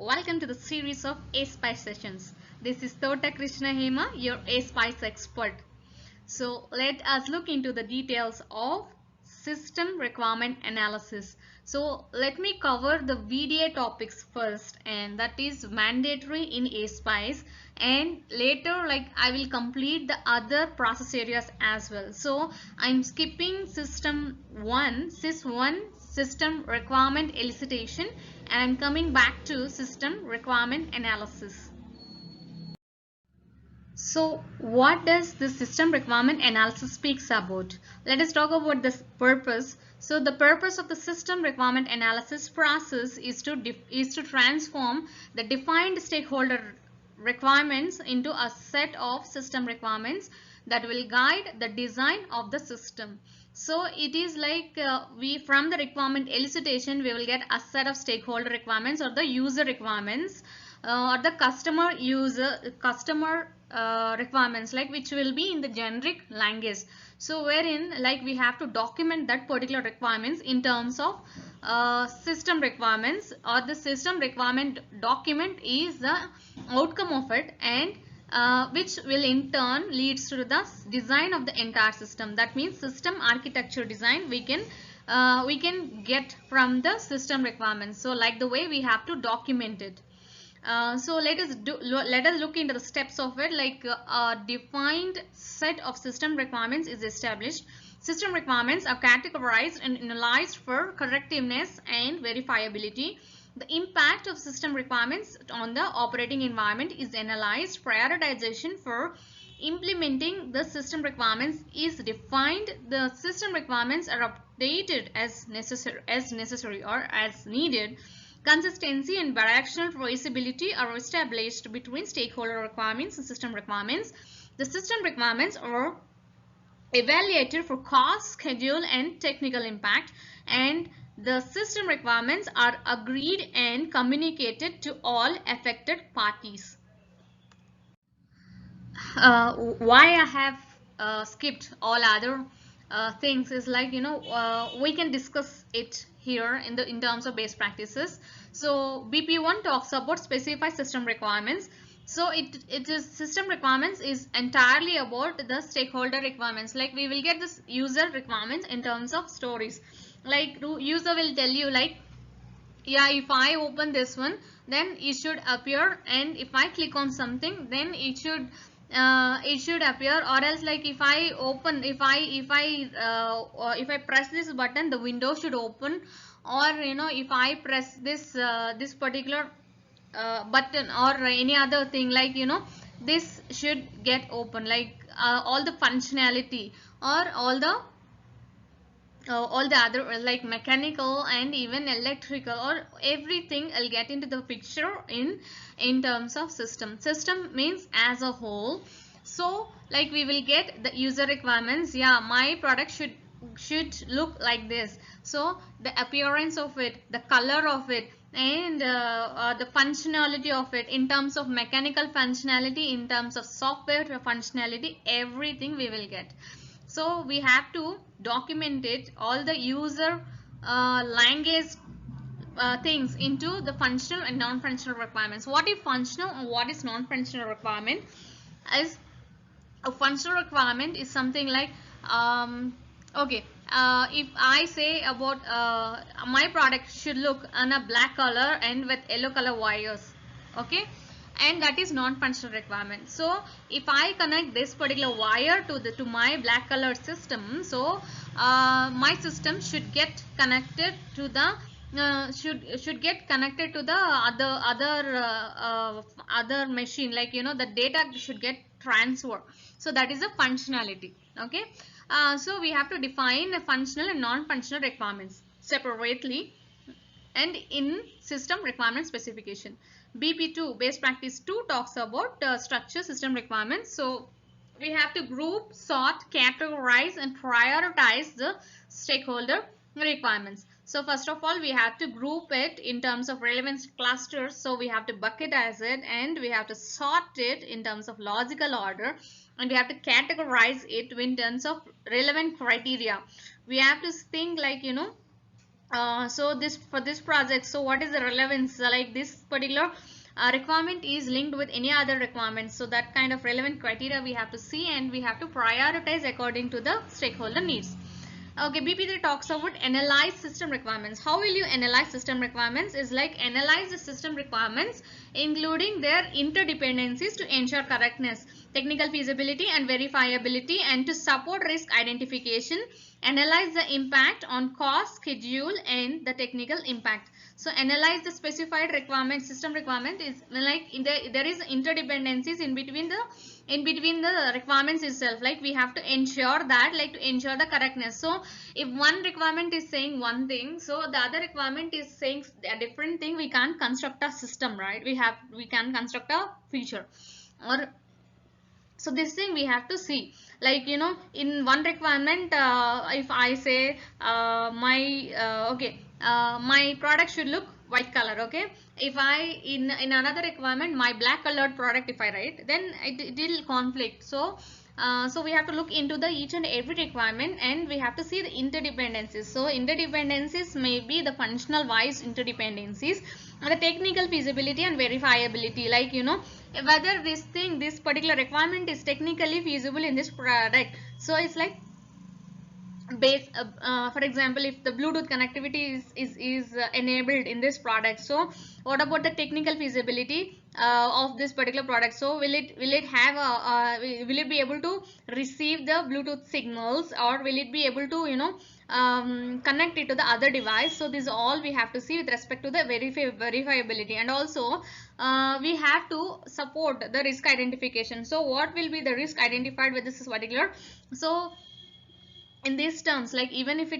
Welcome to the series of A-Spice sessions. This is Tota Krishna Hema, your A-Spice expert. So let us look into the details of system requirement analysis. So let me cover the VDA topics first, and that is mandatory in A-Spice, and later I will complete the other process areas as well. So I'm skipping system 1, sys 1, system requirement elicitation, and I'm coming back to system requirement analysis. So what does the system requirement analysis speaks about? Let us talk about the purpose. So the purpose of the system requirement analysis process is to transform the defined stakeholder requirements into a set of system requirements that will guide the design of the system. So it is like we from the requirement elicitation we will get a set of stakeholder requirements or the user requirements or the customer requirements, like which will be in the generic language. So wherein we have to document that particular requirements in terms of system requirements, or the system requirement document is the outcome of it, and which will in turn leads to the design of the entire system. That means system architecture design we can get from the system requirements. So like the way we have to document it. So let us look into the steps of it. A defined set of system requirements is established. System requirements are categorized and analyzed for correctiveness and verifiability. The impact of system requirements on the operating environment is analyzed. Prioritization for implementing the system requirements is defined. The system requirements are updated as necessary or as needed. Consistency and directional traceability are established between stakeholder requirements and system requirements. The system requirements are evaluated for cost, schedule, and technical impact, and the system requirements are agreed and communicated to all affected parties. Why I have skipped all other things is we can discuss it here in terms of best practices. So BP1 talks about specified system requirements. So it is system requirements is entirely about the stakeholder requirements. Like we will get this user requirements in terms of stories. Like user will tell you yeah, if I open this one, then it should appear, and if I click on something, then it should appear, or else if I press this button, the window should open, or if I press this particular button or any other thing, this should get open, all the functionality or all the other like mechanical and even electrical or everything I'll get into the picture in terms of system means as a whole. So we will get the user requirements. Yeah, my product should look like this. So the appearance of it, the color of it, and the functionality of it in terms of mechanical functionality, in terms of software functionality, everything we will get. So we have to document it, all the user language things into the functional and non-functional requirements. What is functional and what is non-functional requirement? Is a functional requirement is something like okay, if I say about my product should look on a black color and with yellow color wires, okay, and that is non-functional requirement. So if I connect this particular wire to my black color system, so my system should get connected to the should get connected to the other machine, the data should get transferred. So that is a functionality. Okay, so we have to define functional and non-functional requirements separately and in system requirement specification. BP2 best practice 2 talks about structure system requirements. So we have to group, sort, categorize, and prioritize the stakeholder requirements. So first of all, we have to group it in terms of relevance clusters. So we have to bucketize it, and we have to sort it in terms of logical order, and we have to categorize it in terms of relevant criteria. We have to think So this for this project, so what is the relevance, like this particular requirement is linked with any other requirements, so that kind of relevant criteria we have to see, and we have to prioritize according to the stakeholder needs. Okay, BP3 talks about analyze system requirements. How will you analyze system requirements? Is like analyze the system requirements including their interdependencies to ensure correctness, technical feasibility and verifiability, and to support risk identification. Analyze the impact on cost, schedule and the technical impact. So analyze the specified requirement, system requirement is like there is interdependencies in between the requirements itself, like we have to ensure that, like to ensure the correctness. So if one requirement is saying one thing, so the other requirement is saying a different thing, we can't construct a system, right? We can construct a feature, or so this thing we have to see, like in one requirement, if I say my product should look white color, okay, if I in another requirement my black colored product if I write, then it will conflict. So we have to look into the each and every requirement, and we have to see the interdependencies. So interdependencies may be the functional wise interdependencies, and the technical feasibility and verifiability, like whether this particular requirement is technically feasible in this product. So it's like for example, if the Bluetooth connectivity is enabled in this product, so what about the technical feasibility of this particular product? So will it have will it be able to receive the Bluetooth signals, or will it be able to connect it to the other device? So this all we have to see with respect to the verifiability, and also we have to support the risk identification. So what will be the risk identified with this particular? So in these terms, like even if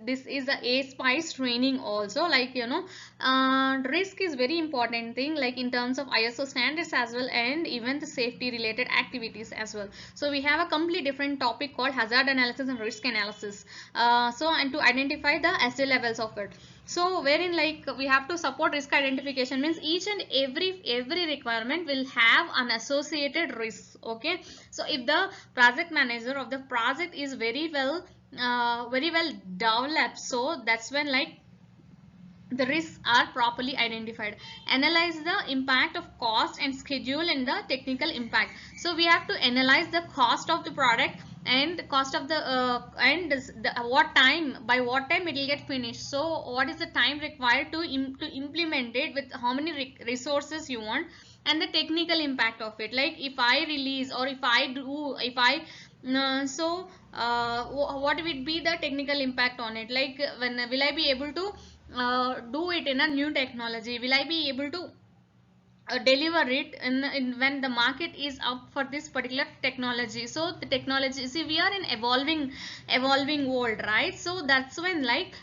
this is a spice training also, like risk is very important thing, like in terms of ISO standards as well, and even the safety related activities as well. So we have a completely different topic called hazard analysis and risk analysis, and to identify the SD levels of it. So wherein like we have to support risk identification, means each and every requirement will have an associated risk, okay. So if the project manager of the project is very well developed, so that's when like the risks are properly identified. Analyze the impact of cost and schedule and the technical impact. So we have to analyze the cost of the product and the cost of the what time, by what time it will get finished. So what is the time required to implement it, with how many resources you want, and the technical impact of it, like if I release or if I do, if I what will be the technical impact on it, like when will I be able to do it in a new technology, will I be able to deliver it in when the market is up for this particular technology. So the technology, see we are in evolving world, right? So that's when like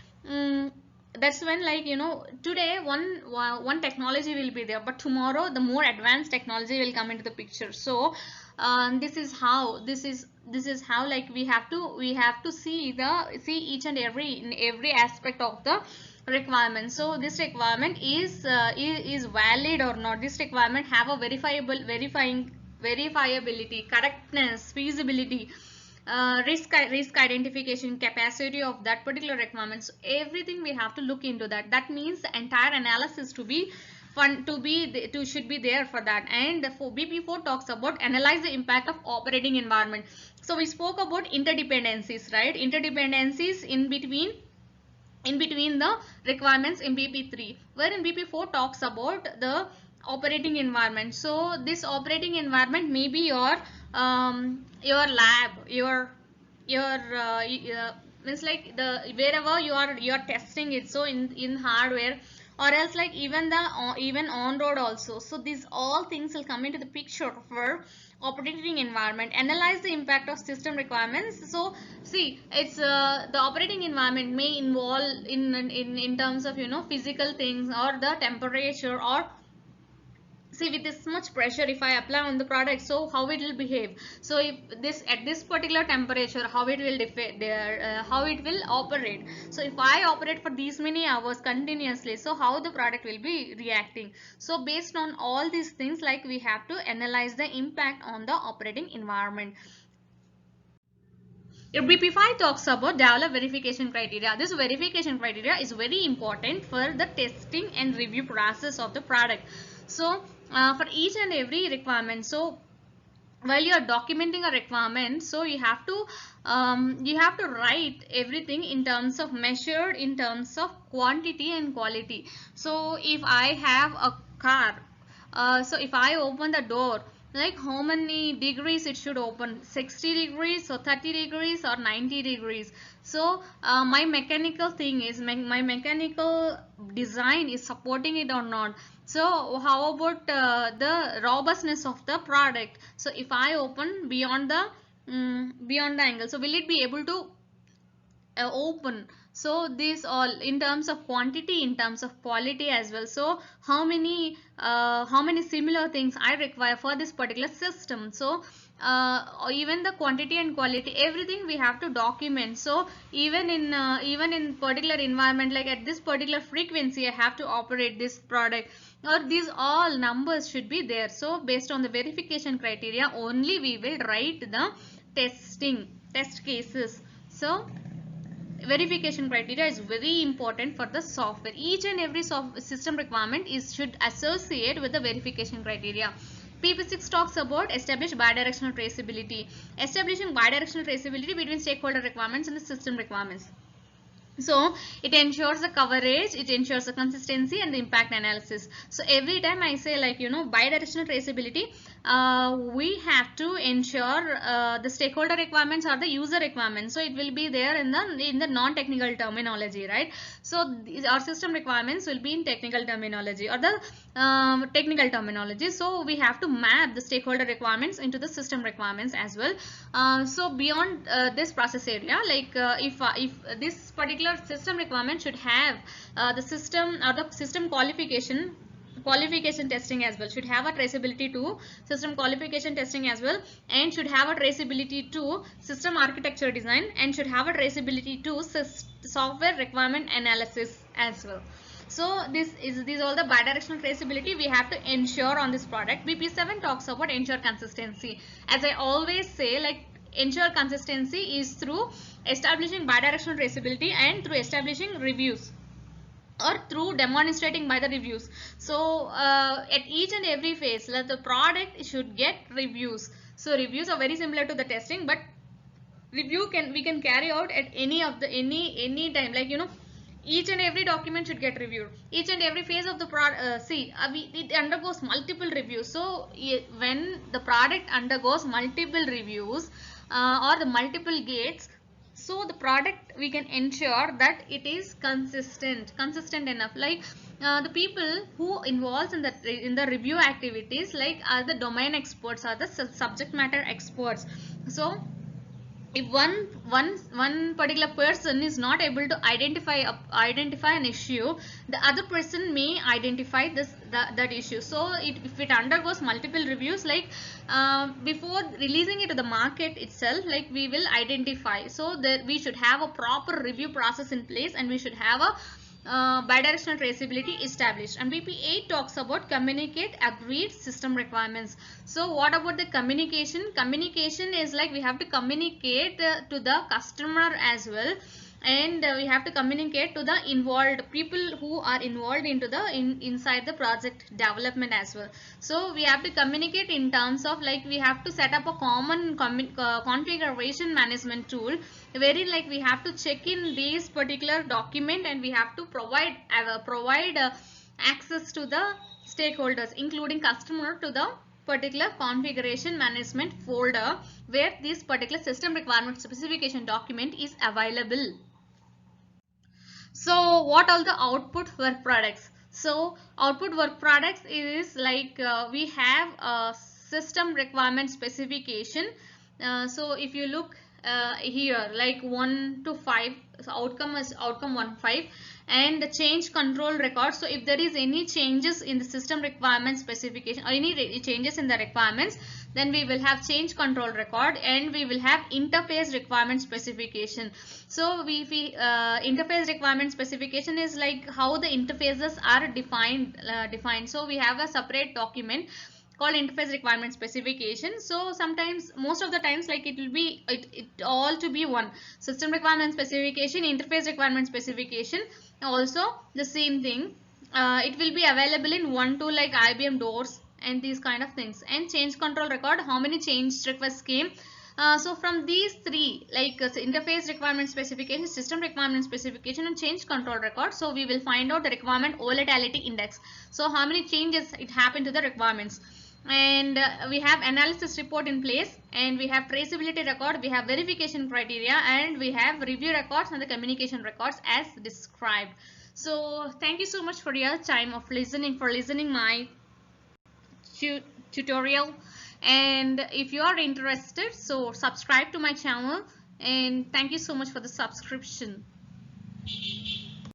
today one technology will be there, but tomorrow the more advanced technology will come into the picture. So this is how like we have to see each and every in every aspect of the requirement. So this requirement is valid or not, this requirement have a verifiability, correctness, feasibility, risk identification, capacity of that particular requirement. So everything we have to look into that. That means the entire analysis should be there for that. And for BP4 talks about analyze the impact of operating environment. So we spoke about interdependencies, right? Interdependencies in between the requirements in BP3, wherein BP4 talks about the operating environment. So this operating environment may be your lab, your means like the wherever you are testing it, so in hardware, or else like even on road also. So these all things will come into the picture for operating environment. Analyze the impact of system requirements. So see, it's the operating environment may involve in terms of physical things, or the temperature, or see with this much pressure if I apply on the product, so how it will behave. So if this at this particular temperature, how it will how it will operate. So if I operate for these many hours continuously, so how the product will be reacting. So based on all these things, like we have to analyze the impact on the operating environment. BP5 talks about develop verification criteria. This verification criteria is very important for the testing and review process of the product. So for each and every requirement, so while you are documenting a requirement, so you have to write everything in terms of measured in terms of quantity and quality. So if I have a car, so if I open the door, like how many degrees it should open, 60 degrees or 30 degrees or 90 degrees. So my mechanical thing is my mechanical design is supporting it or not. So how about the robustness of the product? So if I open beyond the angle, so will it be able to open? So this all in terms of quantity, in terms of quality as well. So how many similar things I require for this particular system. So even the quantity and quality, everything we have to document. So even in particular environment, like at this particular frequency I have to operate this product, or these all numbers should be there. So based on the verification criteria only we will write the test cases. So verification criteria is very important for the software. Each and every system requirement should associate with the verification criteria. PP6 talks about establish bidirectional traceability. Establishing bidirectional traceability between stakeholder requirements and the system requirements. So it ensures the coverage, it ensures the consistency and the impact analysis. So every time I say, like, bidirectional traceability, we have to ensure the stakeholder requirements or the user requirements. So it will be there in the non-technical terminology, right? So our system requirements will be in technical terminology or the technical terminology. So we have to map the stakeholder requirements into the system requirements as well. So beyond this process area, like if this particular system requirement should have the system or the system qualification testing as well, should have a traceability to system qualification testing as well, and should have a traceability to system architecture design, and should have a traceability to software requirement analysis as well. So these all the bidirectional traceability we have to ensure on this product. BP7 talks about ensure consistency. As I always say, like, ensure consistency is through establishing bidirectional traceability and through establishing reviews or through demonstrating by the reviews. So at each and every phase, the product should get reviews. So reviews are very similar to the testing, but review we can carry out at any any time, like, each and every document should get reviewed. Each and every phase of the product, it undergoes multiple reviews. So when the product undergoes multiple reviews or the multiple gates, so the product, we can ensure that it is consistent enough. Like the people who involves in the review activities, like, are the domain experts, are the subject matter experts. So if one particular person is not able to identify an issue, the other person may identify that issue. So if it undergoes multiple reviews, like before releasing it to the market itself, like, we will identify. So that we should have a proper review process in place, and we should have a bidirectional traceability established. And BP8 talks about communicate agreed system requirements. So what about the communication? Communication is like we have to communicate to the customer as well, and we have to communicate to the involved people who are involved into the inside the project development as well. So we have to communicate in terms of, like, we have to set up a common configuration management tool, wherein, like, we have to check in these particular document, and we have to provide access to the stakeholders, including customer, to the particular configuration management folder where this particular system requirement specification document is available. So what are the output work products? So output work products is like we have a system requirement specification. So if you look here, like 1 to 5, so outcome is outcome 1 5, and the change control record. So if there is any changes in the system requirement specification or any changes in the requirements, then we will have change control record, and we will have interface requirement specification. So interface requirement specification is like how the interfaces are defined. So we have a separate document called interface requirement specification. So sometimes, most of the times, like it will be it all to be one: system requirement specification, interface requirement specification. Also the same thing, it will be available in one tool like IBM Doors and these kind of things. And change control record, how many change requests came. So from these three, like interface requirement specification, system requirement specification, and change control record, so we will find out the requirement volatility index. So how many changes it happened to the requirements. And we have analysis report in place, and we have traceability record, we have verification criteria, and we have review records and the communication records as described. So thank you so much for your time of listening, my tutorial. And if you are interested, so subscribe to my channel, and thank you so much for the subscription.